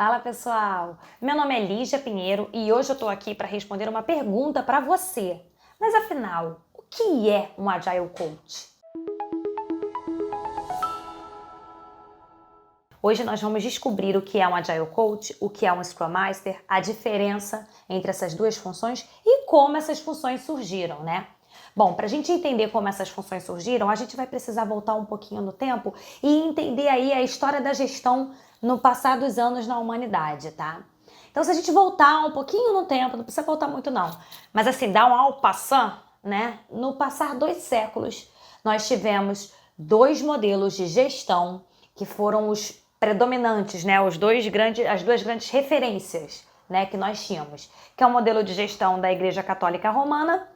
Fala pessoal, meu nome é Lígia Pinheiro e hoje eu tô aqui para responder uma pergunta para você. Mas afinal, o que é um Agile Coach? Hoje nós vamos descobrir o que é um Agile Coach, o que é um Scrum Master, a diferença entre essas duas funções e como essas funções surgiram, né? Bom, para a gente entender como essas funções surgiram, a gente vai precisar voltar um pouquinho no tempo e entender aí a história da gestão no passar dos anos na humanidade, tá? Então, se a gente voltar um pouquinho no tempo, não precisa voltar muito não, mas assim, dar um en passant, né? No passar 2 séculos, nós tivemos 2 modelos de gestão que foram os predominantes, né? As duas grandes referências, né, que nós tínhamos, que é o modelo de gestão da Igreja Católica Romana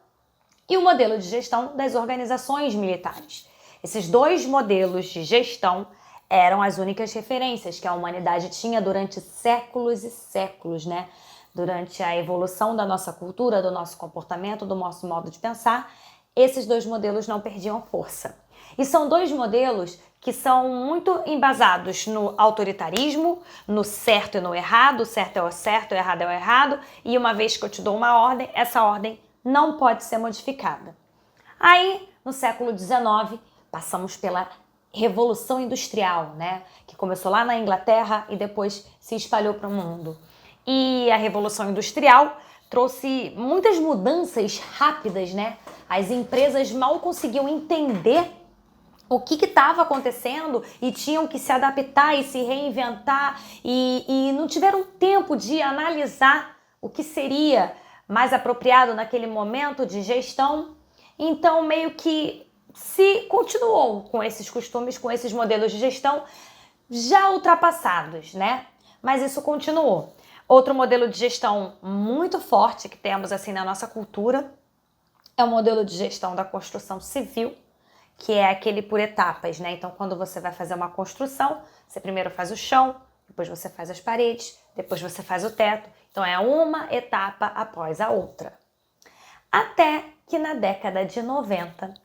e o modelo de gestão das organizações militares. Esses 2 modelos de gestão eram as únicas referências que a humanidade tinha durante séculos e séculos, né? Durante a evolução da nossa cultura, do nosso comportamento, do nosso modo de pensar, esses 2 modelos não perdiam força. E são 2 modelos que são muito embasados no autoritarismo, no certo e no errado, o certo é o certo, o errado é o errado, e uma vez que eu te dou uma ordem, essa ordem não pode ser modificada. Aí, no século XIX, passamos pela Revolução Industrial, né? Que começou lá na Inglaterra e depois se espalhou para o mundo. E a Revolução Industrial trouxe muitas mudanças rápidas, né? As empresas mal conseguiam entender o que estava acontecendo e tinham que se adaptar e se reinventar e não tiveram tempo de analisar o que seria mais apropriado naquele momento de gestão. Então, meio que se continuou com esses costumes, com esses modelos de gestão já ultrapassados, né? Mas isso continuou. Outro modelo de gestão muito forte que temos assim na nossa cultura é o modelo de gestão da construção civil, que é aquele por etapas, né? Então, quando você vai fazer uma construção, você primeiro faz o chão, depois você faz as paredes, depois você faz o teto. Então, é uma etapa após a outra. Até que na década de 90,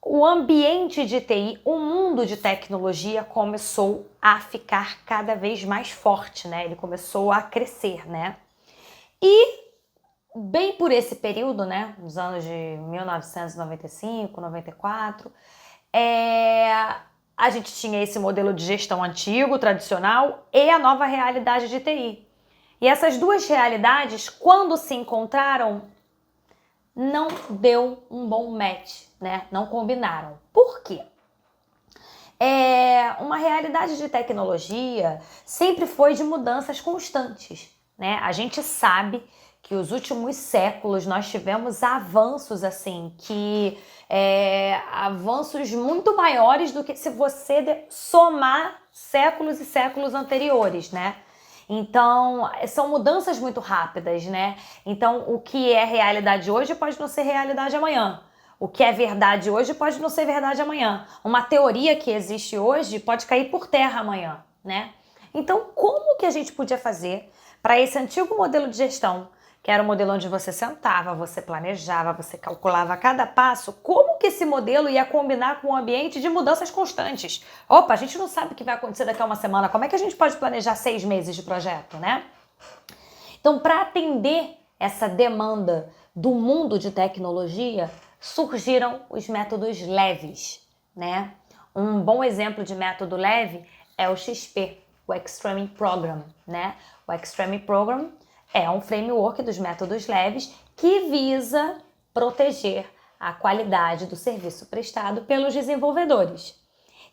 o ambiente de TI, o mundo de tecnologia começou a ficar cada vez mais forte, né? Ele começou a crescer, né? E bem por esse período, né, nos anos de 1995, 94, a gente tinha esse modelo de gestão antigo, tradicional, e a nova realidade de TI. E essas duas realidades, quando se encontraram, não deu um bom match, né? Não combinaram. Por quê? Uma realidade de tecnologia sempre foi de mudanças constantes, né? A gente sabe que os últimos séculos nós tivemos avanços assim, avanços muito maiores do que se você somar séculos e séculos anteriores, né? Então, são mudanças muito rápidas, né? Então, o que é realidade hoje pode não ser realidade amanhã. O que é verdade hoje pode não ser verdade amanhã. Uma teoria que existe hoje pode cair por terra amanhã, né? Então, como que a gente podia fazer para esse antigo modelo de gestão, que era o modelo onde você sentava, você planejava, você calculava cada passo, como que esse modelo ia combinar com um ambiente de mudanças constantes? Opa, a gente não sabe o que vai acontecer daqui a uma semana, como é que a gente pode planejar 6 meses de projeto, né? Então, para atender essa demanda do mundo de tecnologia, surgiram os métodos leves, né? Um bom exemplo de método leve é o XP, o Extreme Program, né? O Extreme Program é um framework dos métodos leves que visa proteger a qualidade do serviço prestado pelos desenvolvedores.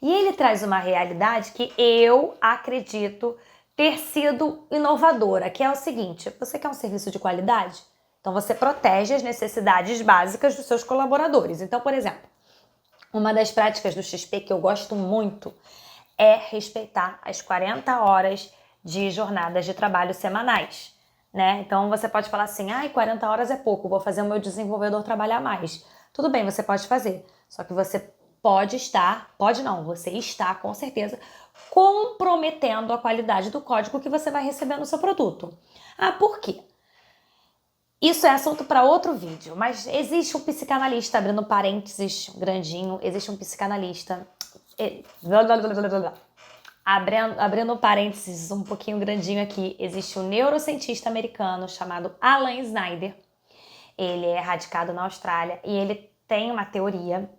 E ele traz uma realidade que eu acredito ter sido inovadora, que é o seguinte: você quer um serviço de qualidade? Então você protege as necessidades básicas dos seus colaboradores. Então, por exemplo, uma das práticas do XP que eu gosto muito é respeitar as 40 horas de jornadas de trabalho semanais, né? Então você pode falar assim: 40 horas é pouco, vou fazer o meu desenvolvedor trabalhar mais. Tudo bem, você pode fazer, só que você você está com certeza comprometendo a qualidade do código que você vai receber no seu produto. Por quê? Isso é assunto para outro vídeo, mas existe um psicanalista, abrindo parênteses grandinho, existe um psicanalista. Abrindo um parênteses um pouquinho grandinho aqui, existe um neurocientista americano chamado Alan Snyder. Ele é radicado na Austrália e ele tem uma teoria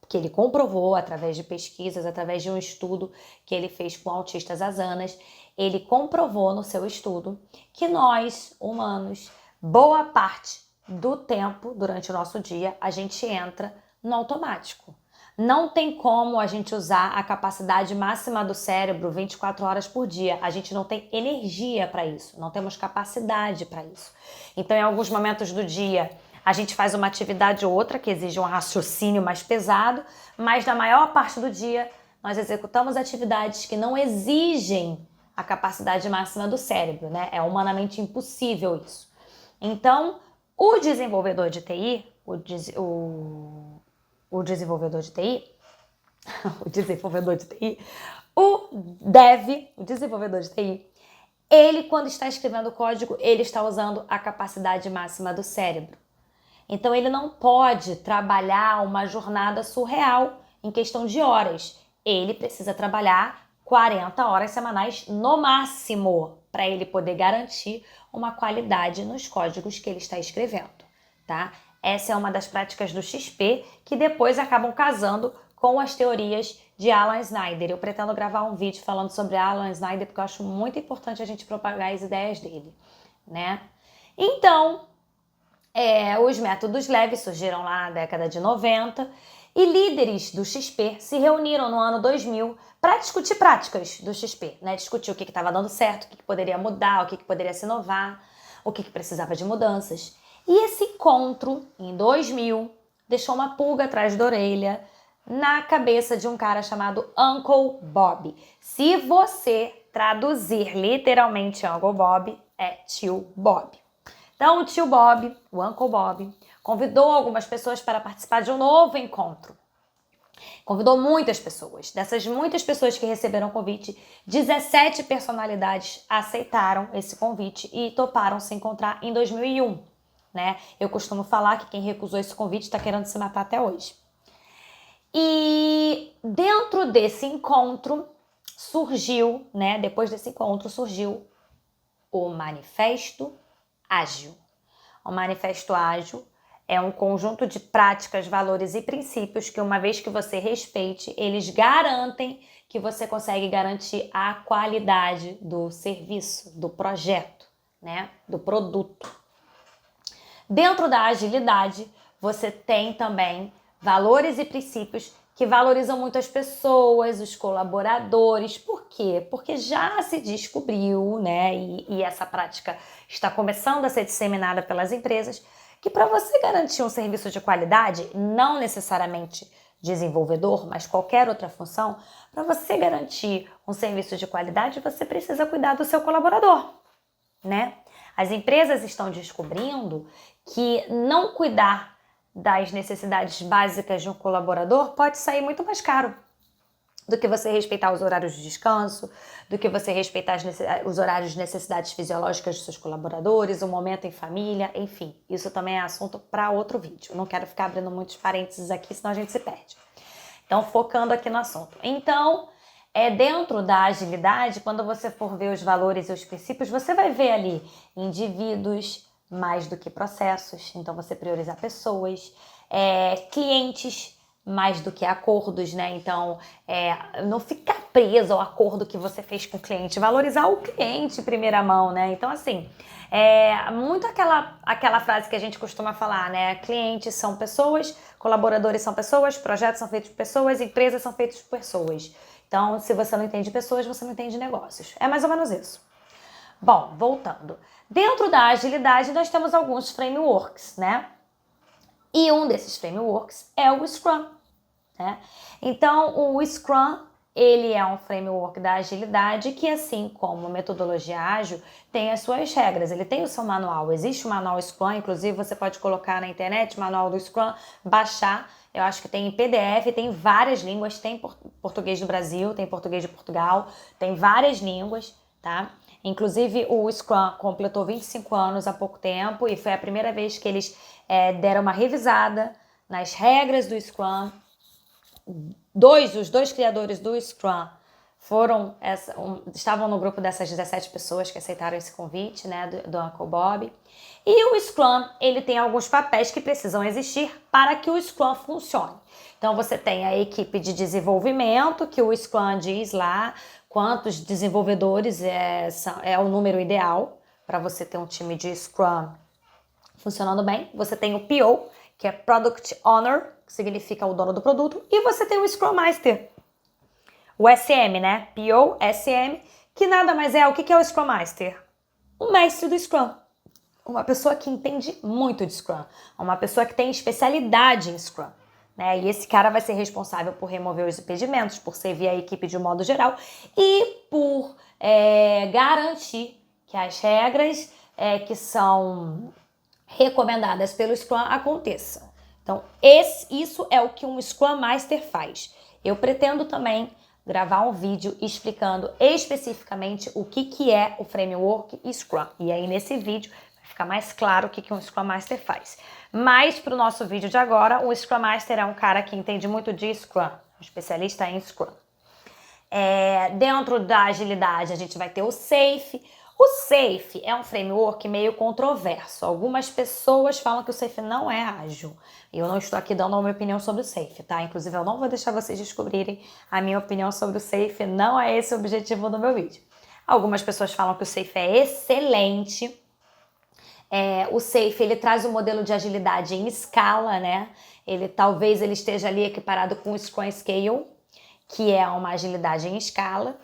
que ele comprovou através de pesquisas, através de um estudo que ele fez com autistas asanas. Ele comprovou no seu estudo que nós, humanos, boa parte do tempo, durante o nosso dia, a gente entra no automático. Não tem como a gente usar a capacidade máxima do cérebro 24 horas por dia. A gente não tem energia para isso, não temos capacidade para isso. Então, em alguns momentos do dia, a gente faz uma atividade ou outra que exige um raciocínio mais pesado, mas na maior parte do dia, nós executamos atividades que não exigem a capacidade máxima do cérebro, né? É humanamente impossível isso. Então, o desenvolvedor de TI, o desenvolvedor de TI, o desenvolvedor de TI, o desenvolvedor de TI, ele, quando está escrevendo código, ele está usando a capacidade máxima do cérebro. Então, ele não pode trabalhar uma jornada surreal em questão de horas. Ele precisa trabalhar 40 horas semanais no máximo para ele poder garantir uma qualidade nos códigos que ele está escrevendo, tá? Essa é uma das práticas do XP que depois acabam casando com as teorias de Alan Snyder. Eu pretendo gravar um vídeo falando sobre Alan Snyder porque eu acho muito importante a gente propagar as ideias dele, né? Então, os métodos leves surgiram lá na década de 90 e líderes do XP se reuniram no ano 2000 para discutir práticas do XP, né? Discutir o que estava dando certo, o que poderia mudar, o que poderia se inovar, o que precisava de mudanças. E esse encontro, em 2000, deixou uma pulga atrás da orelha na cabeça de um cara chamado Uncle Bob. Se você traduzir literalmente Uncle Bob, é tio Bob. Então, o tio Bob, o Uncle Bob, convidou algumas pessoas para participar de um novo encontro. Convidou muitas pessoas. Dessas muitas pessoas que receberam o convite, 17 personalidades aceitaram esse convite e toparam se encontrar em 2001. Né? Eu costumo falar que quem recusou esse convite está querendo se matar até hoje. E dentro desse encontro surgiu, né? Depois desse encontro surgiu o Manifesto Ágil. O Manifesto Ágil é um conjunto de práticas, valores e princípios que, uma vez que você respeite, eles garantem que você consegue garantir a qualidade do serviço, do projeto, né? Do produto. Dentro da agilidade, você tem também valores e princípios que valorizam muito as pessoas, os colaboradores. Por quê? Porque já se descobriu, né, e essa prática está começando a ser disseminada pelas empresas, que para você garantir um serviço de qualidade, não necessariamente desenvolvedor, mas qualquer outra função, para você garantir um serviço de qualidade, você precisa cuidar do seu colaborador, né? As empresas estão descobrindo que não cuidar das necessidades básicas de um colaborador pode sair muito mais caro do que você respeitar os horários de descanso, do que você respeitar os horários de necessidades fisiológicas dos seus colaboradores, o momento em família, enfim. Isso também é assunto para outro vídeo. Não quero ficar abrindo muitos parênteses aqui, senão a gente se perde. Então, focando aqui no assunto. Então, dentro da agilidade, quando você for ver os valores e os princípios, você vai ver ali indivíduos mais do que processos. Então, você priorizar pessoas, clientes mais do que acordos, né? Então, não ficar preso ao acordo que você fez com o cliente, valorizar o cliente em primeira mão, né? Então, assim, muito aquela frase que a gente costuma falar, né? Clientes são pessoas, colaboradores são pessoas, projetos são feitos por pessoas, empresas são feitas por pessoas. Então, se você não entende pessoas, você não entende negócios. É mais ou menos isso. Bom, voltando. Dentro da agilidade, nós temos alguns frameworks, né? E um desses frameworks é o Scrum, né? Então, o Scrum, ele é um framework da agilidade que, assim como a metodologia ágil, tem as suas regras. Ele tem o seu manual. Existe o manual Scrum, inclusive você pode colocar na internet o manual do Scrum, baixar. Eu acho que tem em PDF, tem várias línguas, tem português do Brasil, tem português de Portugal, tem várias línguas, tá? Inclusive o Scrum completou 25 anos há pouco tempo e foi a primeira vez que eles deram uma revisada nas regras do Scrum. Os dois criadores do Scrum estavam no grupo dessas 17 pessoas que aceitaram esse convite, né, do Uncle Bob. E o Scrum, ele tem alguns papéis que precisam existir para que o Scrum funcione. Então, você tem a equipe de desenvolvimento, que o Scrum diz lá quantos desenvolvedores é o número ideal para você ter um time de Scrum funcionando bem. Você tem o PO, que é Product Owner, que significa o dono do produto. E você tem o Scrum Master, o SM, né? PO, SM, que nada mais é. O que é o Scrum Master? O mestre do Scrum. Uma pessoa que entende muito de Scrum. Uma pessoa que tem especialidade em Scrum. Né? E esse cara vai ser responsável por remover os impedimentos, por servir a equipe de um modo geral e por garantir que as regras que são recomendadas pelo Scrum aconteçam. Então, isso é o que um Scrum Master faz. Eu pretendo também gravar um vídeo explicando especificamente o que é o framework Scrum. E aí, nesse vídeo, vai ficar mais claro o que um Scrum Master faz. Mas, para o nosso vídeo de agora, o Scrum Master é um cara que entende muito de Scrum, um especialista em Scrum. Dentro da agilidade, a gente vai ter o SAFe. O SAFe é um framework meio controverso. Algumas pessoas falam que o SAFe não é ágil. Eu não estou aqui dando a minha opinião sobre o SAFe, tá? Inclusive, eu não vou deixar vocês descobrirem a minha opinião sobre o SAFe. Não é esse o objetivo do meu vídeo. Algumas pessoas falam que o SAFe é excelente. O SAFe, ele traz um modelo de agilidade em escala, né? Talvez ele esteja ali equiparado com o Scrum Scale, que é uma agilidade em escala.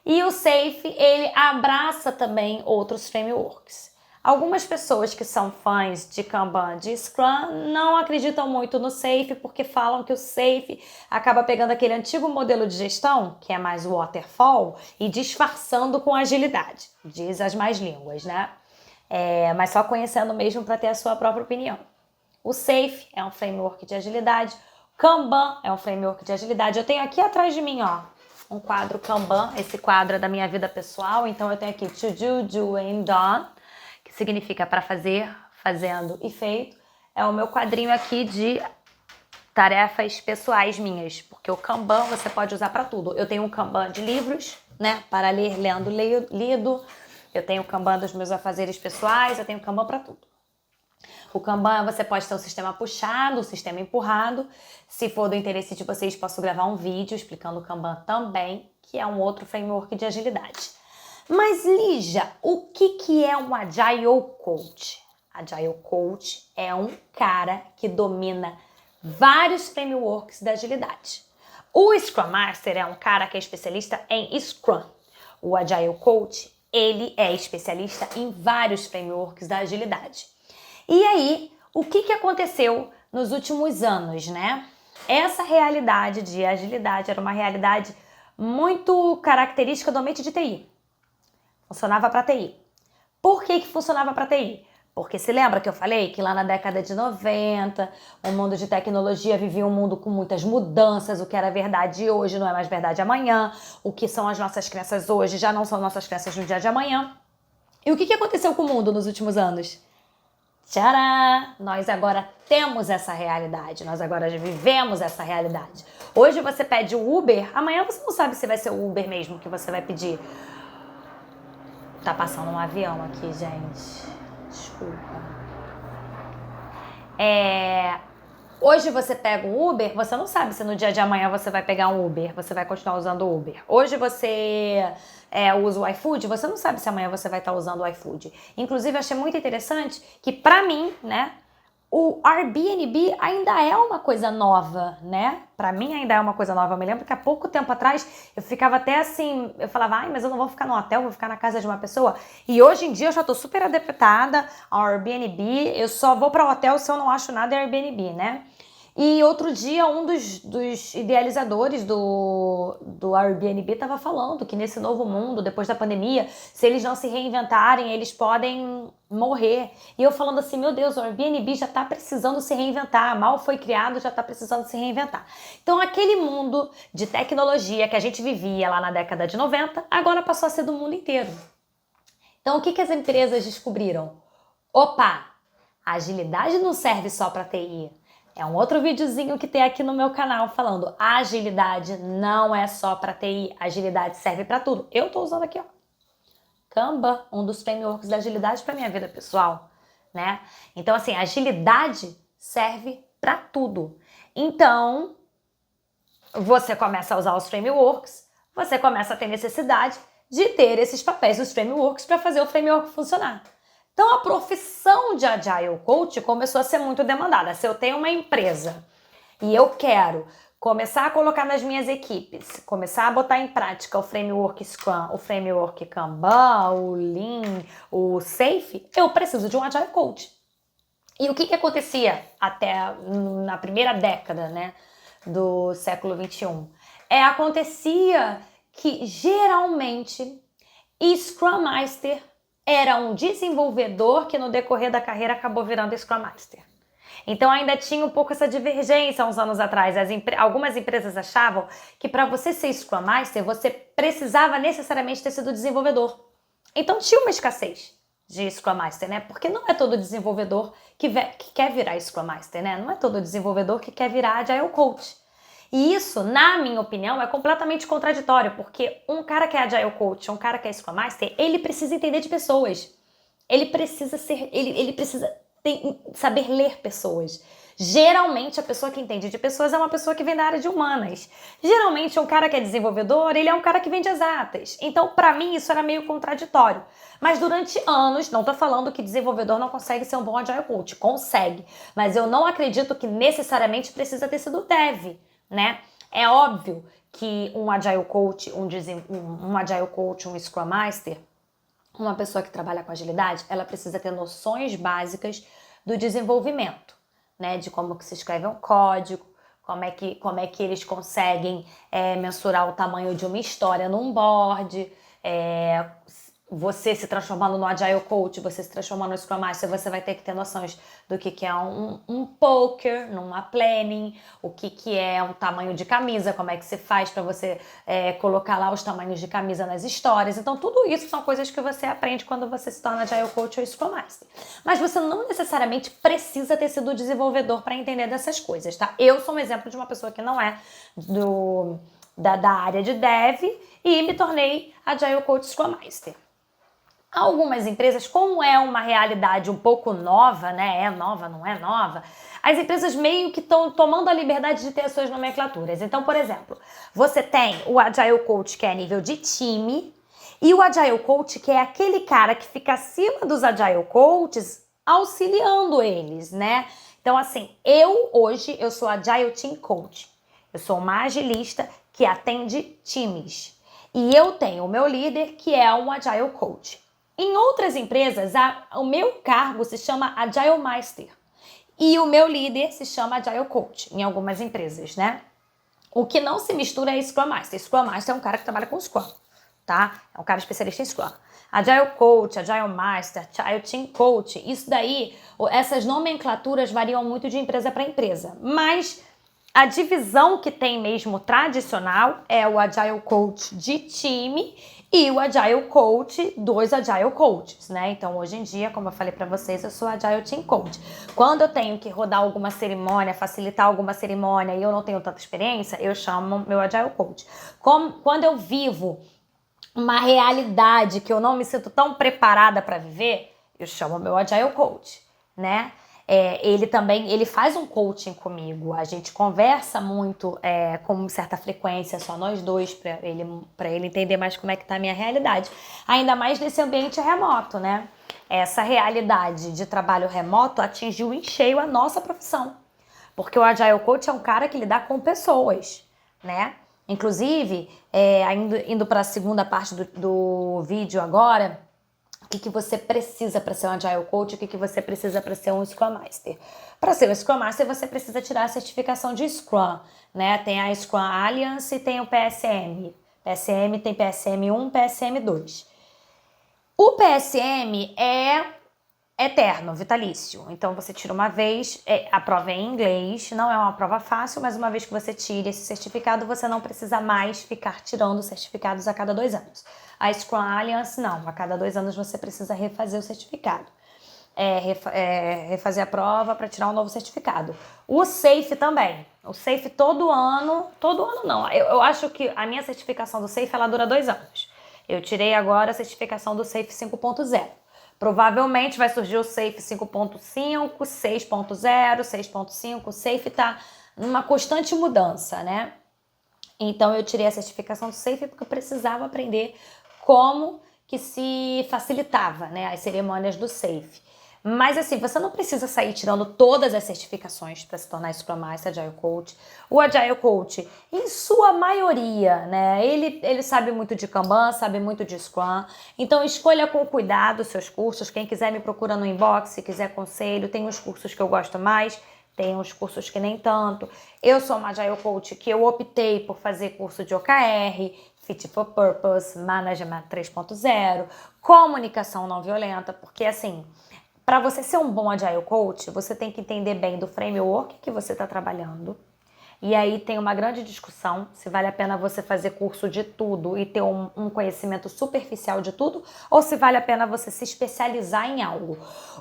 E o SAFe, ele abraça também outros frameworks. Algumas pessoas que são fãs de Kanban, de Scrum, não acreditam muito no SAFe, porque falam que o SAFe acaba pegando aquele antigo modelo de gestão, que é mais o waterfall, e disfarçando com agilidade. Diz as más línguas, né? Mas só conhecendo mesmo para ter a sua própria opinião. O SAFe é um framework de agilidade. Kanban é um framework de agilidade. Eu tenho aqui atrás de mim, ó, um quadro Kanban. Esse quadro é da minha vida pessoal. Então, eu tenho aqui to do, do and done, que significa para fazer, fazendo e feito. É o meu quadrinho aqui de tarefas pessoais minhas, porque o Kanban você pode usar para tudo. Eu tenho um Kanban de livros, né, para ler, lendo, lido. Eu tenho o Kanban dos meus afazeres pessoais, eu tenho Kanban para tudo. O Kanban você pode ter um sistema puxado, um sistema empurrado. Se for do interesse de vocês, posso gravar um vídeo explicando o Kanban também, que é um outro framework de agilidade. Mas, Lígia, o que é um Agile Coach? Agile Coach é um cara que domina vários frameworks da agilidade. O Scrum Master é um cara que é especialista em Scrum. O Agile Coach, ele é especialista em vários frameworks da agilidade. E aí, o que aconteceu nos últimos anos, né? Essa realidade de agilidade era uma realidade muito característica do ambiente de TI. Funcionava para TI. Por que funcionava para TI? Porque se lembra que eu falei que lá na década de 90, o mundo de tecnologia vivia um mundo com muitas mudanças, o que era verdade hoje não é mais verdade amanhã, o que são as nossas crenças hoje já não são nossas crenças no dia de amanhã. E o que aconteceu com o mundo nos últimos anos? Tcharam! Nós agora temos essa realidade, nós agora já vivemos essa realidade. Hoje você pede o Uber, amanhã você não sabe se vai ser o Uber mesmo que você vai pedir. Tá passando um avião aqui, gente. Desculpa. Hoje você pega um Uber, você não sabe se no dia de amanhã você vai pegar um Uber, você vai continuar usando o Uber. Hoje você usa o iFood, você não sabe se amanhã você vai estar usando o iFood. Inclusive, eu achei muito interessante que, pra mim, né, o Airbnb ainda é uma coisa nova, né? Pra mim ainda é uma coisa nova. Eu me lembro que há pouco tempo atrás eu ficava até assim, eu falava, mas eu não vou ficar no hotel, vou ficar na casa de uma pessoa. E hoje em dia eu já tô super adaptada ao Airbnb, eu só vou para o hotel se eu não acho nada em Airbnb, né? E outro dia, um dos idealizadores do Airbnb estava falando que nesse novo mundo, depois da pandemia, se eles não se reinventarem, eles podem morrer. E eu falando assim, meu Deus, o Airbnb já está precisando se reinventar, mal foi criado, já está precisando se reinventar. Então, aquele mundo de tecnologia que a gente vivia lá na década de 90, agora passou a ser do mundo inteiro. Então, o que as empresas descobriram? Opa, a agilidade não serve só para TI. É um outro videozinho que tem aqui no meu canal falando agilidade não é só para TI, agilidade serve para tudo. Eu tô usando aqui, ó, Kanban, um dos frameworks da agilidade para minha vida pessoal, né? Então, assim, agilidade serve para tudo. Então, você começa a usar os frameworks, você começa a ter necessidade de ter esses papéis dos frameworks para fazer o framework funcionar. Então, a profissão de Agile Coach começou a ser muito demandada. Se eu tenho uma empresa e eu quero começar a colocar nas minhas equipes, começar a botar em prática o framework Scrum, o framework Kanban, o Lean, o Safe, eu preciso de um Agile Coach. E o que acontecia até na primeira década, né, do século XXI? Acontecia que, geralmente, Scrum Master era um desenvolvedor que no decorrer da carreira acabou virando Scrum Master. Então ainda tinha um pouco essa divergência uns anos atrás. Algumas empresas achavam que para você ser Scrum Master, você precisava necessariamente ter sido desenvolvedor. Então tinha uma escassez de Scrum Master, né? Porque não é todo desenvolvedor que quer virar Scrum Master, né? Não é todo desenvolvedor que quer virar Agile Coach. E isso, na minha opinião, é completamente contraditório, porque um cara que é Agile Coach, um cara que é Scrum Master, ele precisa entender de pessoas. Ele precisa saber ler pessoas. Geralmente, a pessoa que entende de pessoas é uma pessoa que vem da área de humanas. Geralmente, um cara que é desenvolvedor, ele é um cara que vem de exatas. Então, para mim, isso era meio contraditório. Mas durante anos, não tô falando que desenvolvedor não consegue ser um bom Agile Coach. Consegue. Mas eu não acredito que necessariamente precisa ter sido dev, né? É óbvio que um Agile Coach, um Agile Coach, um Scrum Master, uma pessoa que trabalha com agilidade, ela precisa ter noções básicas do desenvolvimento, né? De como que se escreve um código, como é que eles conseguem mensurar o tamanho de uma história num board, você se transformando no Agile Coach, você se transformando no Scrum Master, você vai ter que ter noções do que é um poker, numa planning, o que é um tamanho de camisa, como é que se faz para você colocar lá os tamanhos de camisa nas histórias. Então, tudo isso são coisas que você aprende quando você se torna Agile Coach ou Scrum Master. Mas você não necessariamente precisa ter sido desenvolvedor para entender dessas coisas, tá? Eu sou um exemplo de uma pessoa que não é da área de dev e me tornei Agile Coach Scrum Master. Algumas empresas, como é uma realidade um pouco nova, né? É nova, não é nova? As empresas meio que estão tomando a liberdade de ter as suas nomenclaturas. Então, por exemplo, você tem o Agile Coach, que é a nível de time, e o Agile Coach, que é aquele cara que fica acima dos Agile Coaches, auxiliando eles, né? Então, assim, hoje eu sou Agile Team Coach. Eu sou uma agilista que atende times. E eu tenho o meu líder, que é um Agile Coach. Em outras empresas, o meu cargo se chama Agile Master e o meu líder se chama Agile Coach, em algumas empresas, né? O que não se mistura é Scrum Master. Scrum Master é um cara que trabalha com Scrum, tá? É um cara especialista em Scrum. Agile Coach, Agile Master, Agile Team Coach, isso daí, essas nomenclaturas variam muito de empresa para empresa, mas a divisão que tem mesmo tradicional é o Agile Coach de time e o Agile Coach dos Agile Coaches, né? Então, hoje em dia, como eu falei para vocês, eu sou Agile Team Coach. Quando eu tenho que rodar alguma cerimônia, facilitar alguma cerimônia e eu não tenho tanta experiência, eu chamo meu Agile Coach. Quando eu vivo uma realidade que eu não me sinto tão preparada para viver, eu chamo meu Agile Coach, né? Ele faz um coaching comigo, a gente conversa muito com certa frequência, só nós dois, para ele entender mais como é que tá a minha realidade. Ainda mais nesse ambiente remoto, né? Essa realidade de trabalho remoto atingiu em cheio a nossa profissão, porque o Agile Coach é um cara que lida com pessoas, né? Inclusive, indo para a segunda parte do vídeo agora, o que você precisa para ser um Agile Coach, o que você precisa para ser um Scrum Master. Para ser um Scrum Master, você precisa tirar a certificação de Scrum, né? Tem a Scrum Alliance e tem o PSM. PSM tem PSM1, PSM2. O PSM é eterno, vitalício. Então, você tira uma vez, a prova é em inglês, não é uma prova fácil, mas uma vez que você tira esse certificado, você não precisa mais ficar tirando certificados a cada 2 anos. A Scrum Alliance, não. A cada 2 anos você precisa refazer o certificado. refazer a prova para tirar um novo certificado. O SAFe também. O SAFe todo ano não. Eu acho que a minha certificação do SAFe ela dura 2 anos. Eu tirei agora a certificação do SAFe 5.0. Provavelmente vai surgir o SAFe 5.5, 6.0, 6.5. O SAFe está numa constante mudança, né? Então eu tirei a certificação do SAFe porque eu precisava aprender como que se facilitava, né, as cerimônias do SAFe. Mas assim, você não precisa sair tirando todas as certificações para se tornar Scrum Master, Agile Coach. O Agile Coach, em sua maioria, né, ele sabe muito de Kanban, sabe muito de Scrum. Então escolha com cuidado os seus cursos. Quem quiser me procura no inbox, se quiser conselho. Tem os cursos que eu gosto mais, tem uns cursos que nem tanto. Eu sou uma Agile Coach que eu optei por fazer curso de OKR, Fit for Purpose, Management 3.0, comunicação não violenta, porque assim, para você ser um bom Agile Coach, você tem que entender bem do framework que você está trabalhando. E aí tem uma grande discussão se vale a pena você fazer curso de tudo e ter um conhecimento superficial de tudo, ou se vale a pena você se especializar em algo.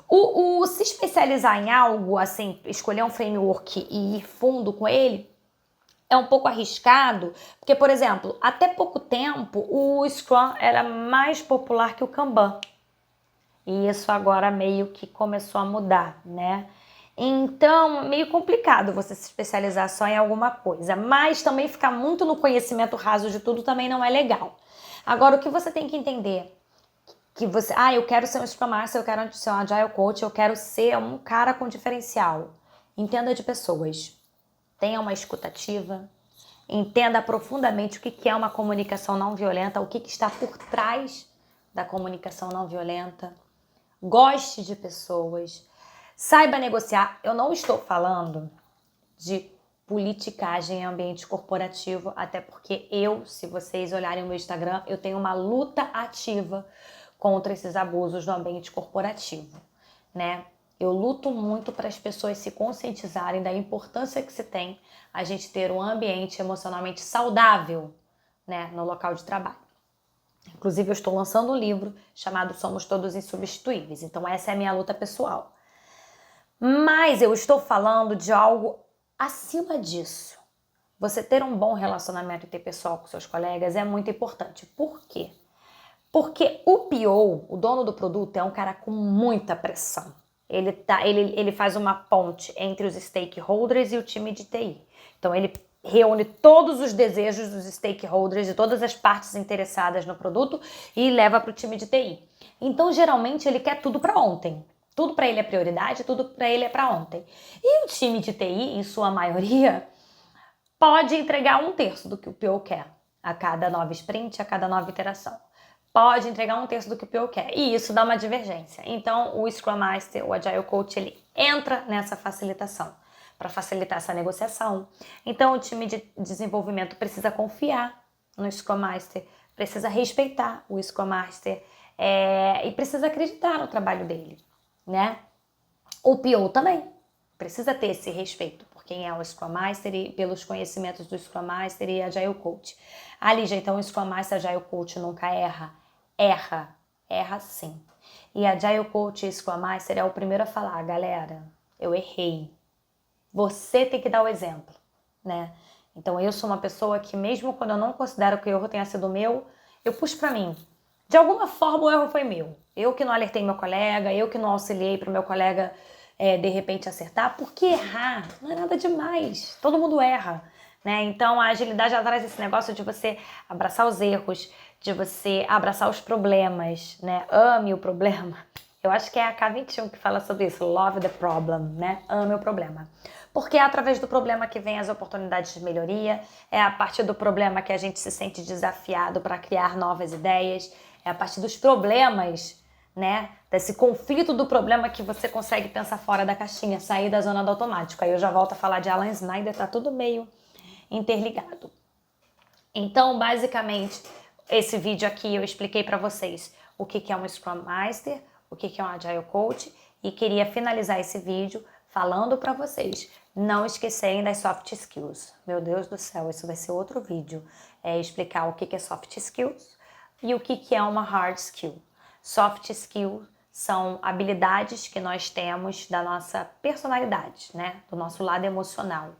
O se especializar em algo, assim, escolher um framework e ir fundo com ele, é um pouco arriscado, porque, por exemplo, até pouco tempo o Scrum era mais popular que o Kanban. E isso agora meio que começou a mudar, né? Então, meio complicado você se especializar só em alguma coisa, mas também ficar muito no conhecimento raso de tudo também não é legal. Agora, o que você tem que entender, que você, eu quero ser um Scrum Master, eu quero ser um Agile Coach, eu quero ser um cara com diferencial. Entenda de pessoas, tenha uma escutativa, entenda profundamente o que é uma comunicação não violenta, o que está por trás da comunicação não violenta. Goste de pessoas, saiba negociar. Eu não estou falando de politicagem em ambiente corporativo, até porque se vocês olharem o meu Instagram, eu tenho uma luta ativa contra esses abusos no ambiente corporativo, né? Eu luto muito para as pessoas se conscientizarem da importância que se tem a gente ter um ambiente emocionalmente saudável, né, no local de trabalho. Inclusive, eu estou lançando um livro chamado Somos Todos Insubstituíveis. Então, essa é a minha luta pessoal. Mas eu estou falando de algo acima disso. Você ter um bom relacionamento interpessoal com seus colegas é muito importante. Por quê? Porque o PO, o dono do produto, é um cara com muita pressão. Ele faz uma ponte entre os stakeholders e o time de TI. Então, ele reúne todos os desejos dos stakeholders, de todas as partes interessadas no produto e leva para o time de TI. Então, geralmente, ele quer tudo para ontem. Tudo para ele é prioridade, tudo para ele é para ontem. E o time de TI, em sua maioria, pode entregar 1/3 do que o PO quer a cada nova sprint, a cada nova iteração. Pode entregar 1/3 do que o PO quer. E isso dá uma divergência. Então, o Scrum Master, o Agile Coach, ele entra nessa facilitação, para facilitar essa negociação. Então, o time de desenvolvimento precisa confiar no Scrum Master, precisa respeitar o Scrum Master e precisa acreditar no trabalho dele, né? O PO também precisa ter esse respeito por quem é o Scrum Master e pelos conhecimentos do Scrum Master e Agile Coach. Lígia, então o Scrum Master Agile Coach nunca erra? Erra sim. E Agile Coach e Scrum Master é o primeiro a falar, galera, eu errei. Você tem que dar o exemplo, né? Então eu sou uma pessoa que mesmo quando eu não considero que o erro tenha sido meu, eu puxo pra mim. De alguma forma o erro foi meu. Eu que não alertei meu colega, eu que não auxiliei pro meu colega de repente acertar, porque errar não é nada demais. Todo mundo erra, né? Então a agilidade ela traz esse negócio de você abraçar os erros, de você abraçar os problemas, né? Ame o problema. Eu acho que é a K21 que fala sobre isso, love the problem, né? Ame o problema. Porque é através do problema que vem as oportunidades de melhoria, é a partir do problema que a gente se sente desafiado para criar novas ideias, é a partir dos problemas, né? Desse conflito do problema que você consegue pensar fora da caixinha, sair da zona do automático. Aí eu já volto a falar de Alan Snyder, tá tudo meio interligado. Então, basicamente, esse vídeo aqui eu expliquei para vocês o que é um Scrum Master, o que é um Agile Coach e queria finalizar esse vídeo falando para vocês não esquecerem das soft skills. Meu Deus do céu, isso vai ser outro vídeo. É explicar o que é soft skills e o que é uma hard skill. Soft skills são habilidades que nós temos da nossa personalidade, né? Do nosso lado emocional.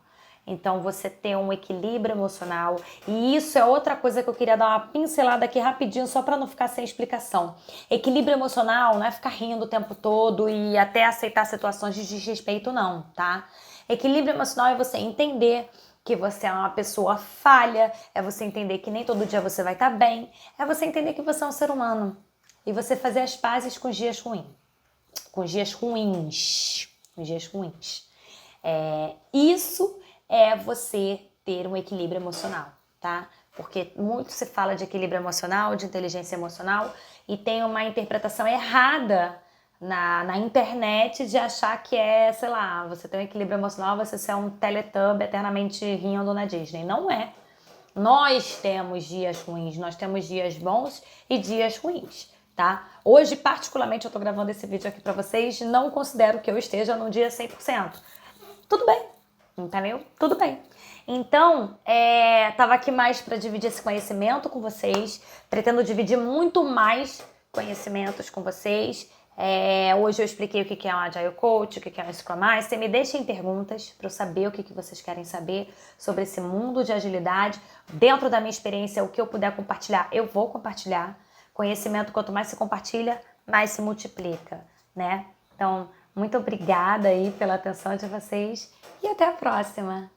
Então, você ter um equilíbrio emocional. E isso é outra coisa que eu queria dar uma pincelada aqui rapidinho, só para não ficar sem explicação. Equilíbrio emocional não é ficar rindo o tempo todo e até aceitar situações de desrespeito, não, tá? Equilíbrio emocional é você entender que você é uma pessoa falha, é você entender que nem todo dia você vai estar bem, é você entender que você é um ser humano. E você fazer as pazes com os dias ruins. Com os dias ruins. Com os dias ruins. Isso é você ter um equilíbrio emocional, tá? Porque muito se fala de equilíbrio emocional, de inteligência emocional, e tem uma interpretação errada na internet de achar que é, sei lá, você tem um equilíbrio emocional, você ser um Teletubby eternamente rindo na Disney. Não é. Nós temos dias ruins, nós temos dias bons e dias ruins, tá? Hoje, particularmente, eu tô gravando esse vídeo aqui pra vocês, não considero que eu esteja num dia 100%. Tudo bem, entendeu? Tudo bem. Então, tava aqui mais para dividir esse conhecimento com vocês. Pretendo dividir muito mais conhecimentos com vocês. Hoje eu expliquei o que é um Agile Coach, o que é um Scrum Master. Me deixem perguntas para eu saber o que vocês querem saber sobre esse mundo de agilidade. Dentro da minha experiência, o que eu puder compartilhar, eu vou compartilhar. Conhecimento, quanto mais se compartilha, mais se multiplica, né? Então, muito obrigada aí pela atenção de vocês e até a próxima!